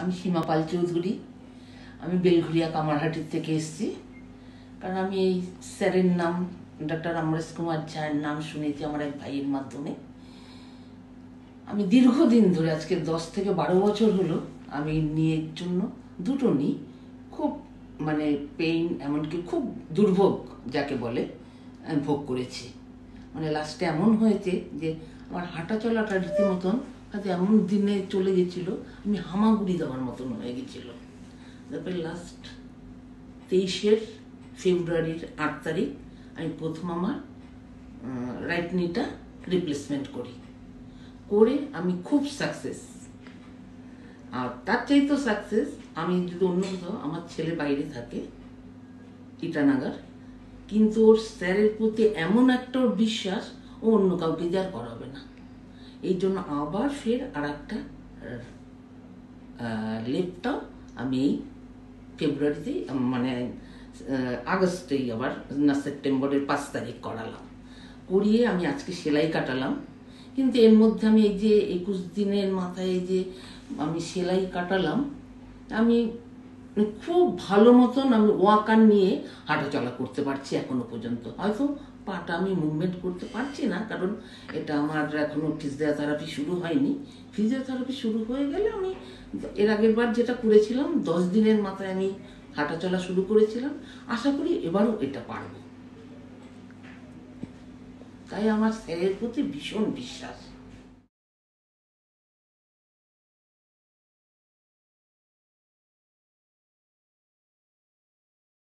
আমি সীমা পাল চৌধুরী। আমি বেলঘরিয়া কামারহাটির থেকে এসেছি। কারণ আমি এই স্যারের নাম ডক্টর অমরেশ কুমার ঝার নাম শুনেছি আমার এক ভাইয়ের মাধ্যমে। আমি দীর্ঘদিন ধরে আজকে 10 থেকে 12 বছর হলো আমি নিয়ের জন্য দুটো নিই। খুব মানে পেইন, এমনকি খুব দুর্ভোগ যাকে বলে আমি ভোগ করেছি। মানে লাস্টে এমন হয়েছে যে আমার হাঁটা চলাটা রীতিমতন হয়তো এমন দিনে চলে গেছিলো, আমি হামাগুড়ি দেওয়ার মতন হয়ে গেছিলো। তারপরে লাস্ট 23 ফেব্রুয়ারির 8 তারিখ আমি প্রথম আমার রাইট নিটা রিপ্লেসমেন্ট করে আমি খুব সাকসেস। আর তার চাইতে সাকসেস আমি যদি অন্য কোথাও, আমার ছেলে বাইরে থাকে ইটানাগার, কিন্তু ওর স্যারের প্রতি এমন একটা ওর বিশ্বাস, ও অন্য কাউকে যা করাবে না। এই জন্য আবার ফের আর একটা লেপটাও আমি এই ফেব্রুয়ারিতেই মানে আগস্টেই আবার না সেপ্টেম্বরের 5 তারিখ করিয়ে আমি আজকে সেলাই কাটালাম। কিন্তু এর মধ্যে আমি এই যে 21 দিনের মাথায় এই যে আমি সেলাই কাটালাম, আমি খুব ভালো মতন আমি ওয়াকার নিয়ে হাঁটাচলা করতে পারছি এখনো পর্যন্ত। হয়তো পাটা আমি মুভমেন্ট করতে পারছি না, কারণ এটা আমার এখনো ফিজিওথেরাপি শুরু হয়নি। ফিজিওথেরাপি শুরু হয়ে গেলে আমি এর আগের বার যেটা করেছিলাম 10 দিনের মাথায় আমি হাঁটাচলা শুরু করেছিলাম, আশা করি এবারও এটা পারবো। তাই আমার স্যারের প্রতি ভীষণ বিশ্বাস।